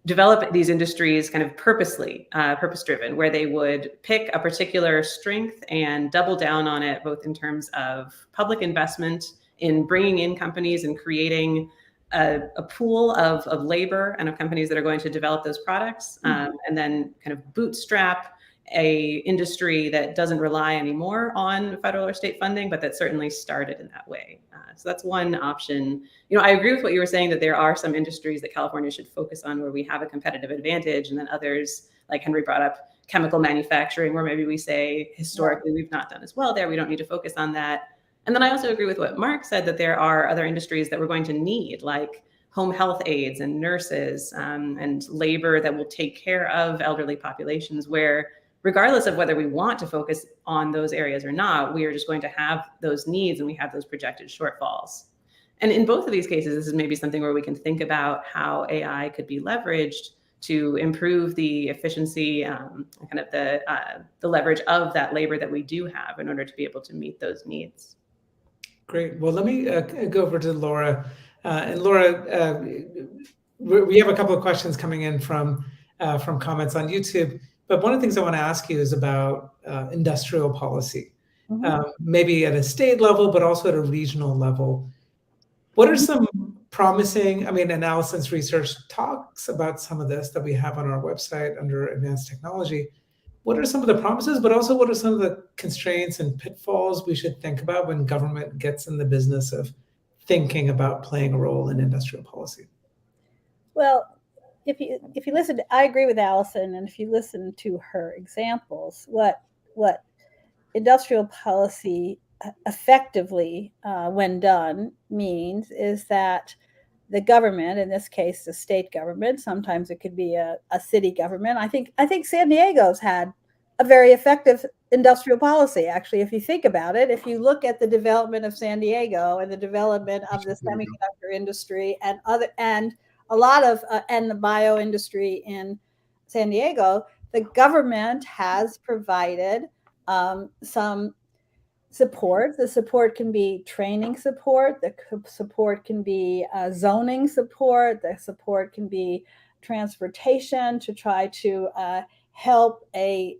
develop these industries kind of purposely, purpose-driven, where they would pick a particular strength and double down on it, both in terms of public investment in bringing in companies and creating a pool of labor and of companies that are going to develop those products, and then kind of bootstrap a industry that doesn't rely anymore on federal or state funding, but that certainly started in that way. So that's one option. I agree with what you were saying, that there are some industries that California should focus on where we have a competitive advantage, and then others, like Henry brought up, chemical manufacturing, where maybe we say historically we've not done as well there, we don't need to focus on that. And then I also agree with what Mark said, that there are other industries that we're going to need, like home health aides and nurses, and labor that will take care of elderly populations, where regardless of whether we want to focus on those areas or not, we are just going to have those needs, and we have those projected shortfalls. And in both of these cases, this is maybe something where we can think about how AI could be leveraged to improve the efficiency, kind of the leverage of that labor that we do have in order to be able to meet those needs. Great. Well, let me go over to Laura. And Laura, we have a couple of questions coming in from comments on YouTube. But one of the things I want to ask you is about industrial policy, maybe at a state level, but also at a regional level. What are some promising, and Allison's research talks about some of this that we have on our website under advanced technology. What are some of the promises, but also what are some of the constraints and pitfalls we should think about when government gets in the business of thinking about playing a role in industrial policy? Well, if you listen, I agree with Allison, and if you listen to her examples, what industrial policy effectively, when done, means is that the government, in this case, the state government, sometimes it could be a city government. I think San Diego's had a very effective industrial policy. Actually, if you think about it, if you look at the development of San Diego and the development of the semiconductor industry and a lot of and the bio industry in San Diego, the government has provided some support. The support can be training support. The support can be zoning support. The support can be transportation to try to help a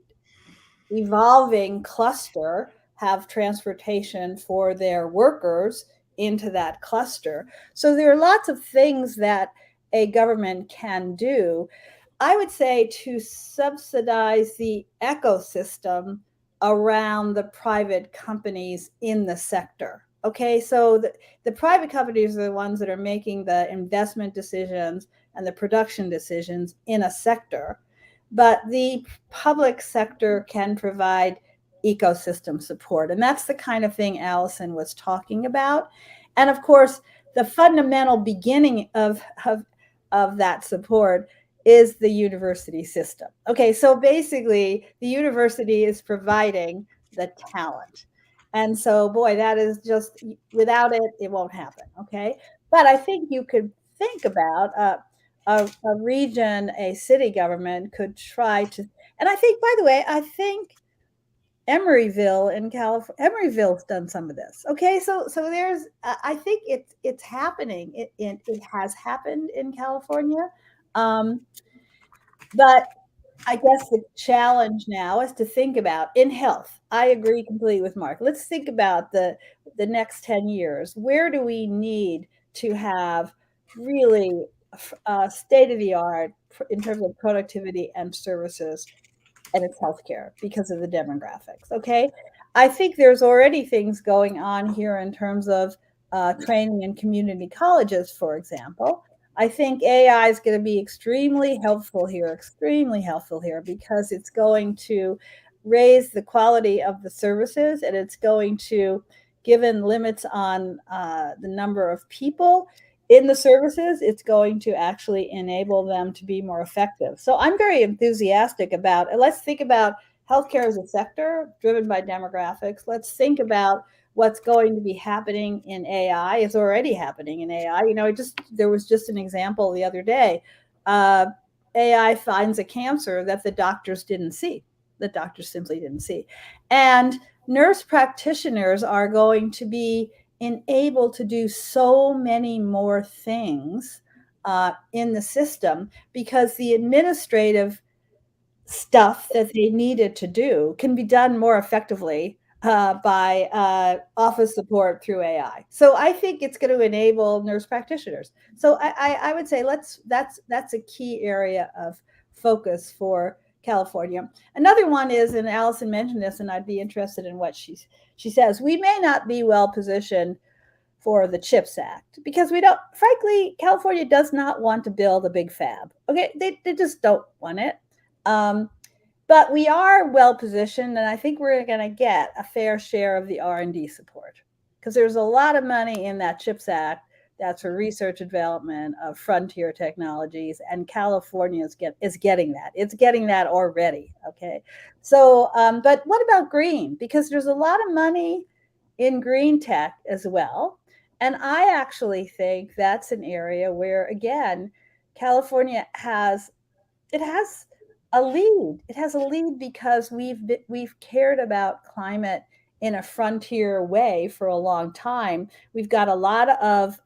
evolving cluster have transportation for their workers into that cluster. So there are lots of things that a government can do. I would say to subsidize the ecosystem around the private companies in the sector. Okay, so the private companies are the ones that are making the investment decisions and the production decisions in a sector. but the public sector can provide ecosystem support. And that's the kind of thing Allison was talking about. And of course, the fundamental beginning of that support is the university system. Okay, so basically the university is providing the talent. And so, boy, that is just, without it, it won't happen. Okay. But I think you could think about a region, a city government could try to, and I think, by the way, I think Emeryville in California, Emeryville's done some of this. Okay, so there's, I think it's happening. It has happened in California, but I guess the challenge now is to think about in health. I agree completely with Mark. Let's think about the next 10 years. Where do we need to have really state of the art in terms of productivity and services? And it's healthcare because of the demographics. Okay. I think there's already things going on here in terms of training in community colleges, for example. I think AI is going to be extremely helpful here because it's going to raise the quality of the services, and it's going to, given limits on the number of people in the services, it's going to actually enable them to be more effective. So I'm very enthusiastic about, and let's think about healthcare as a sector driven by demographics. Let's think about what's going to be happening in AI. It's already happening in AI. You know, there was just an example the other day. AI finds a cancer that the doctors didn't see. The doctors simply didn't see. And nurse practitioners are going to be enabled to do so many more things in the system because the administrative stuff that they needed to do can be done more effectively by office support through AI. So I think it's going to enable nurse practitioners. So I would say that's a key area of focus for California. Another one is, and Allison mentioned this, and I'd be interested in what she says, we may not be well positioned for the CHIPS Act because we don't, frankly, California does not want to build a big fab. Okay, they just don't want it. But we are well positioned, and I think we're going to get a fair share of the R&D support because there's a lot of money in that CHIPS Act that's for research and development of frontier technologies, and California is getting that. It's getting that already. Okay, so but what about green? Because there's a lot of money in green tech as well, and I actually think that's an area where, again, California has a lead. It has a lead because we've cared about climate in a frontier way for a long time. We've got a lot of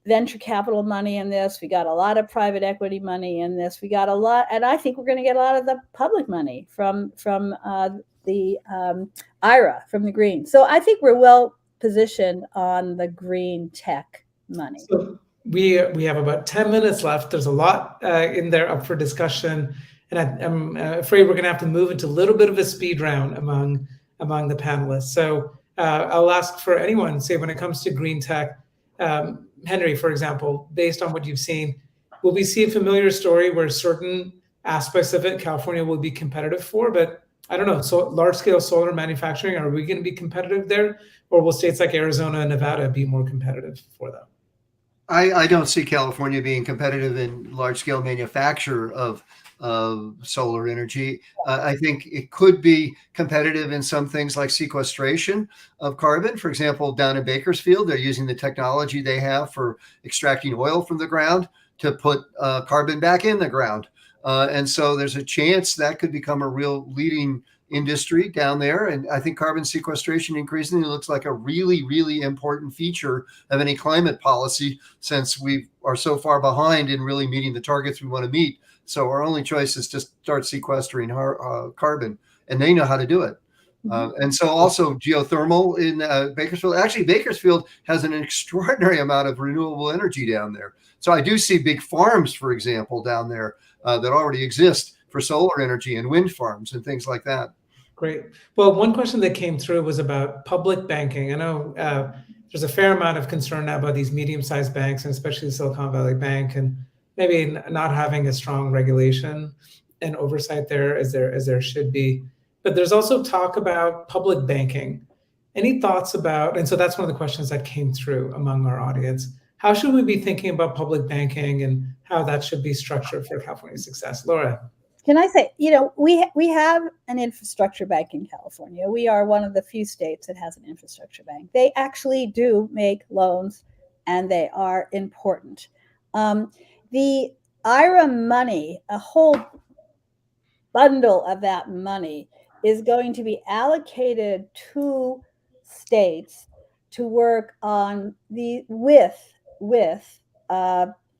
venture capital money in this. We got a lot of private equity money in this. We got a lot, and I think we're going to get a lot of the public money from the IRA, from the green. So I think we're well positioned on the green tech money. So we have about 10 minutes left. There's a lot in there up for discussion, and I'm afraid we're going to have to move into a little bit of a speed round among the panelists. So I'll ask for anyone, say when it comes to green tech, Henry, for example, based on what you've seen, will we see a familiar story where certain aspects of it California will be competitive for, but I don't know, so large-scale solar manufacturing, are we going to be competitive there, or will states like Arizona and Nevada be more competitive for that? I don't see California being competitive in large-scale manufacture of solar energy. I think it could be competitive in some things like sequestration of carbon. For example, down in Bakersfield, they're using the technology they have for extracting oil from the ground to put carbon back in the ground. And so there's a chance that could become a real leading industry down there. And I think carbon sequestration increasingly looks like a really, really important feature of any climate policy, since we are so far behind in really meeting the targets we want to meet. So our only choice is to start sequestering carbon, and they know how to do it. And so also geothermal in Bakersfield. Actually, Bakersfield has an extraordinary amount of renewable energy down there. So I do see big farms, for example, down there that already exist for solar energy and wind farms and things like that. Great. Well, one question that came through was about public banking. I know there's a fair amount of concern now about these medium-sized banks, and especially the Silicon Valley Bank, and maybe not having a strong regulation and oversight there as there should be. But there's also talk about public banking. Any thoughts about, and so that's one of the questions that came through among our audience. How should we be thinking about public banking and how that should be structured for California's success? Laura. Can I say, we have an infrastructure bank in California. We are one of the few states that has an infrastructure bank. They actually do make loans, and they are important. The IRA money, a whole bundle of that money, is going to be allocated to states to work on with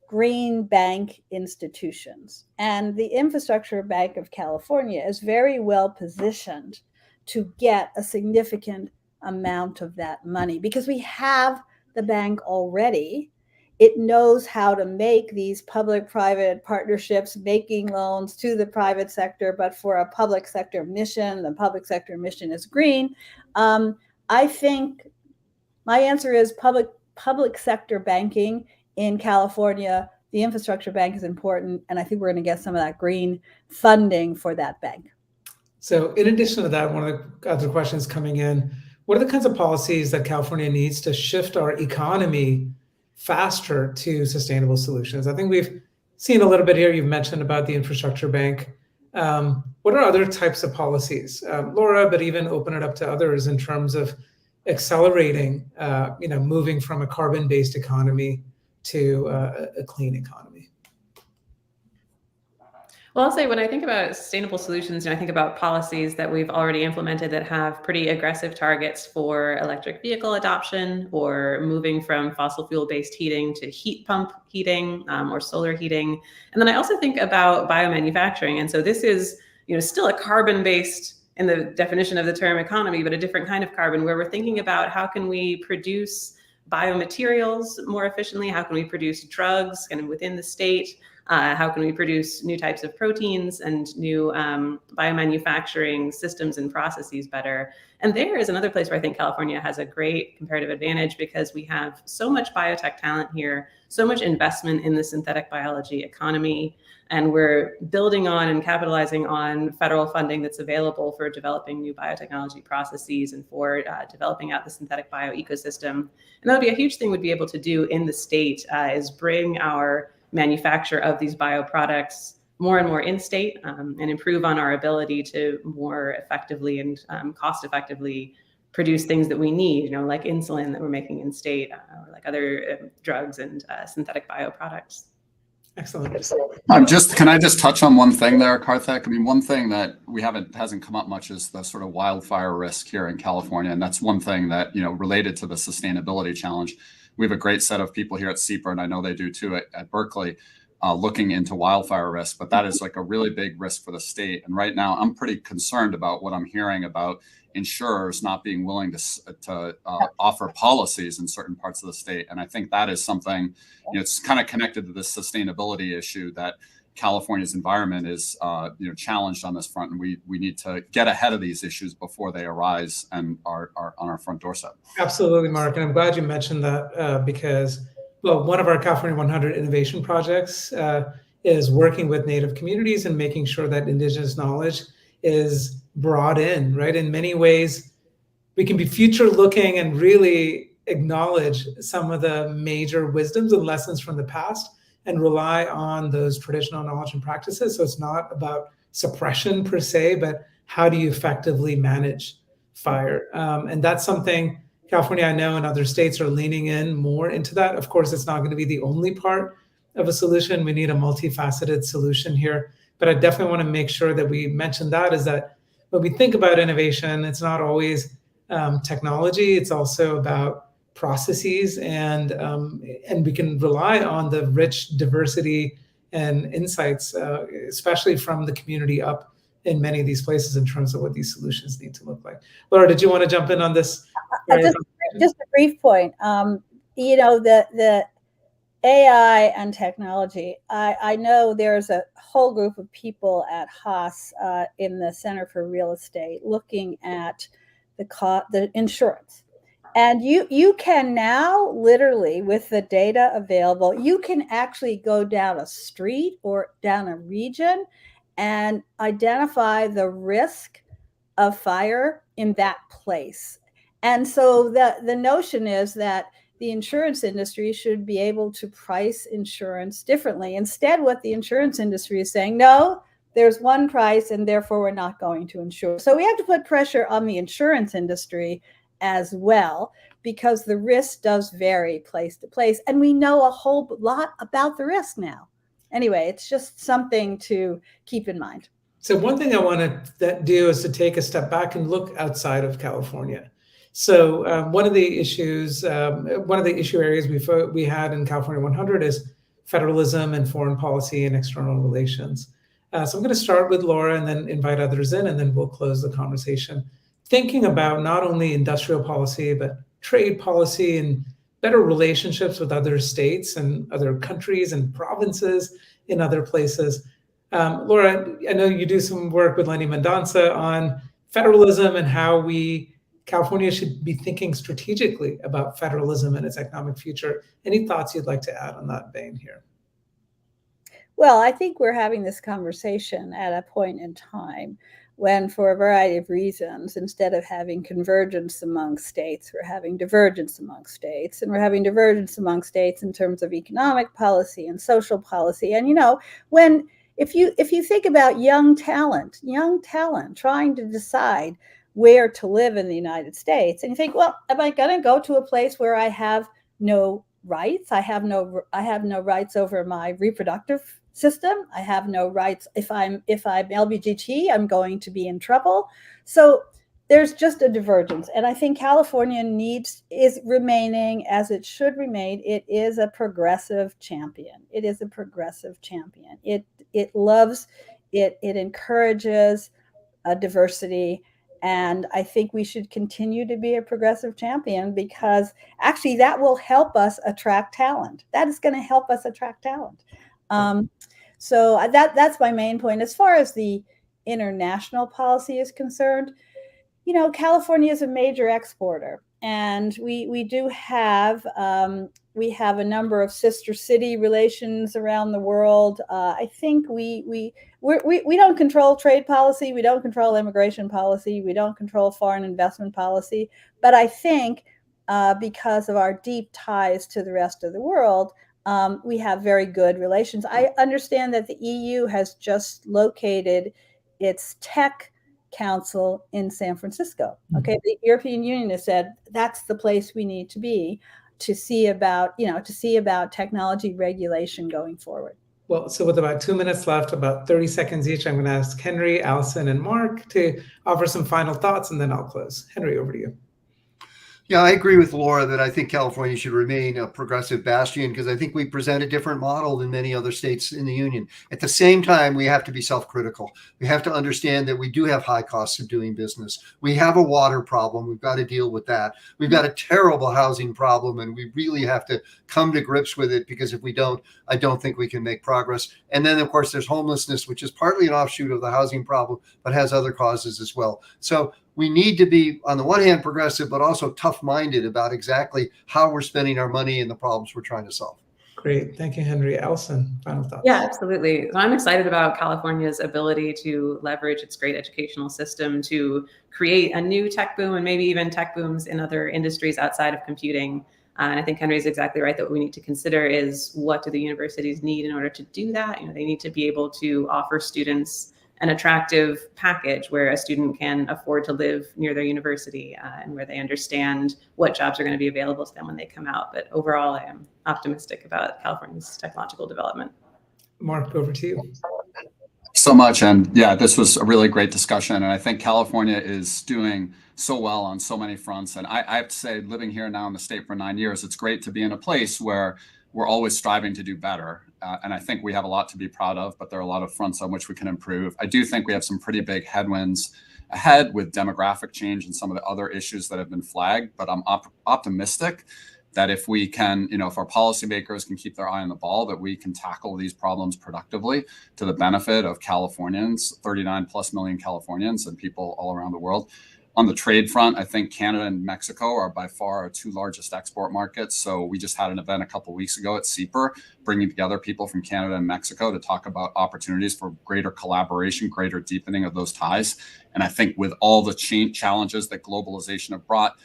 green bank institutions. And the Infrastructure Bank of California is very well positioned to get a significant amount of that money because we have the bank already. It knows how to make these public-private partnerships, making loans to the private sector, but for a public sector mission. The public sector mission is green. I think my answer is public sector banking in California. The infrastructure bank is important, and I think we're going to get some of that green funding for that bank. So in addition to that, one of the other questions coming in, what are the kinds of policies that California needs to shift our economy faster to sustainable solutions? I think we've seen a little bit here. You've mentioned about the infrastructure bank. What are other types of policies, Laura, but even open it up to others in terms of accelerating, moving from a carbon-based economy to a clean economy? Well, I'll say when I think about sustainable solutions, I think about policies that we've already implemented that have pretty aggressive targets for electric vehicle adoption or moving from fossil fuel-based heating to heat pump heating or solar heating. And then I also think about biomanufacturing. And so this is still a carbon-based in the definition of the term economy, but a different kind of carbon where we're thinking about how can we produce biomaterials more efficiently? How can we produce drugs kind of within the state? How can we produce new types of proteins and new biomanufacturing systems and processes better? And there is another place where I think California has a great comparative advantage because we have so much biotech talent here, so much investment in the synthetic biology economy, and we're building on and capitalizing on federal funding that's available for developing new biotechnology processes and for developing out the synthetic bio ecosystem. And that would be a huge thing we'd be able to do in the state is bring our manufacture of these bioproducts more and more in-state and improve on our ability to more effectively and cost-effectively produce things that we need, like insulin that we're making in-state, or like other drugs and synthetic bioproducts. Excellent. Can I just touch on one thing there, Karthick? I mean, one thing that hasn't come up much is the sort of wildfire risk here in California, and that's one thing that related to the sustainability challenge. We have a great set of people here at SIEPR, and I know they do too at Berkeley, looking into wildfire risk, but that is like a really big risk for the state. And right now, I'm pretty concerned about what I'm hearing about insurers not being willing to offer policies in certain parts of the state. And I think that is something, it's kind of connected to this sustainability issue that California's environment is challenged on this front, and we need to get ahead of these issues before they arise and are on our front doorstep. Absolutely, Mark, and I'm glad you mentioned that because, one of our California 100 innovation projects is working with Native communities and making sure that Indigenous knowledge is brought in, right? In many ways, we can be future-looking and really acknowledge some of the major wisdoms and lessons from the past and rely on those traditional knowledge and practices. So it's not about suppression per se, but how do you effectively manage fire? And that's something California, I know, and other states are leaning in more into that. Of course, it's not going to be the only part of a solution. We need a multifaceted solution here. But I definitely want to make sure that we mention that is that when we think about innovation, it's not always technology. It's also about processes, and we can rely on the rich diversity and insights, especially from the community up in many of these places in terms of what these solutions need to look like. Laura, did you want to jump in on this? Just a brief point. The AI and technology. I know there's a whole group of people at Haas in the Center for Real Estate looking at the insurance. And you can now literally, with the data available, you can actually go down a street or down a region and identify the risk of fire in that place. And so the notion is that the insurance industry should be able to price insurance differently. Instead, what the insurance industry is saying, no, there's one price and therefore we're not going to insure. So we have to put pressure on the insurance industry as well, because the risk does vary place to place. And we know a whole lot about the risk now. Anyway, it's just something to keep in mind. So one thing I want to do is to take a step back and look outside of California. So one of the issue areas we had in California 100 is federalism and foreign policy and external relations. So I'm going to start with Laura and then invite others in, and then we'll close the conversation. Thinking about not only industrial policy, but trade policy and better relationships with other states and other countries and provinces in other places. Laura, I know you do some work with Lenny Mendonça on federalism and how California should be thinking strategically about federalism and its economic future. Any thoughts you'd like to add on that vein here? Well, I think we're having this conversation at a point in time when, for a variety of reasons, instead of having convergence among states, we're having divergence among states, and we're having divergence among states in terms of economic policy and social policy. And, if you think about young talent trying to decide where to live in the United States, and you think, well, am I going to go to a place where I have no rights? I have no rights over my reproductive system. I have no rights. If I'm LGBT, I'm going to be in trouble. So there's just a divergence. And I think California is remaining as it should remain. It is a progressive champion. It is a progressive champion. It loves, it encourages diversity. And I think we should continue to be a progressive champion, because actually that will help us attract talent. That is going to help us attract talent. So that's my main point. As far as the international policy is concerned, California is a major exporter, and we do have a number of sister city relations around the world. I think we don't control trade policy, we don't control immigration policy, we don't control foreign investment policy, but I think because of our deep ties to the rest of the world, we have very good relations. I understand that the EU has just located its tech council in San Francisco. Okay, the European Union has said that's the place we need to be to see about technology regulation going forward. Well, so with about 2 minutes left, about 30 seconds each, I'm going to ask Henry, Allison, and Mark to offer some final thoughts, and then I'll close. Henry, over to you. Yeah, I agree with Laura that I think California should remain a progressive bastion, because I think we present a different model than many other states in the union. At the same time, we have to be self-critical. We have to understand that we do have high costs of doing business. We have a water problem. We've got to deal with that. We've got a terrible housing problem, and we really have to come to grips with it, because if we don't, I don't think we can make progress. And then, of course, there's homelessness, which is partly an offshoot of the housing problem, but has other causes as well. So we need to be, on the one hand, progressive, but also tough-minded about exactly how we're spending our money and the problems we're trying to solve. Great. Thank you, Henry. Allison, final thoughts? Yeah, absolutely. So I'm excited about California's ability to leverage its great educational system to create a new tech boom, and maybe even tech booms in other industries outside of computing. And I think Henry's exactly right that what we need to consider is, what do the universities need in order to do that? They need to be able to offer students an attractive package where a student can afford to live near their university and where they understand what jobs are going to be available to them when they come out. But overall, I am optimistic about California's technological development. Mark, over to you. So much. And yeah, this was a really great discussion. And I think California is doing so well on so many fronts. And I have to say, living here now in the state for 9 years, it's great to be in a place where we're always striving to do better. And I think we have a lot to be proud of, but there are a lot of fronts on which we can improve. I do think we have some pretty big headwinds ahead with demographic change and some of the other issues that have been flagged. But I'm optimistic that if we can, if our policymakers can keep their eye on the ball, that we can tackle these problems productively to the benefit of Californians, 39+ million Californians, and people all around the world. On the trade front, I think Canada and Mexico are by far our two largest export markets. So we just had an event a couple of weeks ago at SIEPR, bringing together people from Canada and Mexico to talk about opportunities for greater collaboration, greater deepening of those ties. And I think with all the challenges that globalization have brought,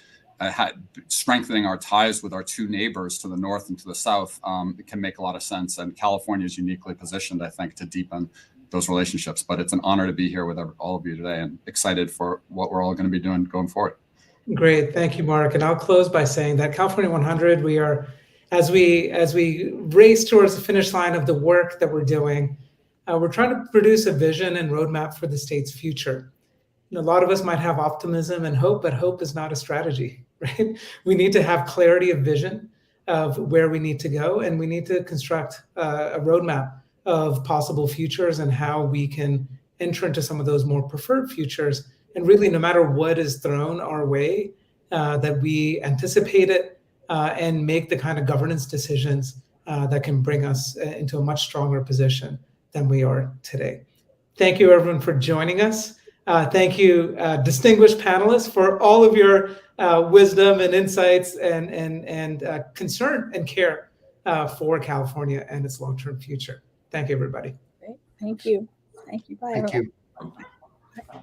strengthening our ties with our two neighbors to the north and to the south, it can make a lot of sense. And California is uniquely positioned, I think, to deepen those relationships. But it's an honor to be here with all of you today, and excited for what we're all going to be doing going forward. Great, thank you, Mark. And I'll close by saying that California 100, we are, as we race towards the finish line of the work that we're doing, we're trying to produce a vision and roadmap for the state's future. A lot of us might have optimism and hope, but hope is not a strategy, right? We need to have clarity of vision of where we need to go, and we need to construct a roadmap of possible futures and how we can enter into some of those more preferred futures. And really, no matter what is thrown our way, that we anticipate it and make the kind of governance decisions that can bring us into a much stronger position than we are today. Thank you, everyone, for joining us. Thank you, distinguished panelists, for all of your wisdom and insights and concern and care for California and its long-term future. Thank you, everybody. Great. Thank you. Thank you. Bye, Thank everyone. you.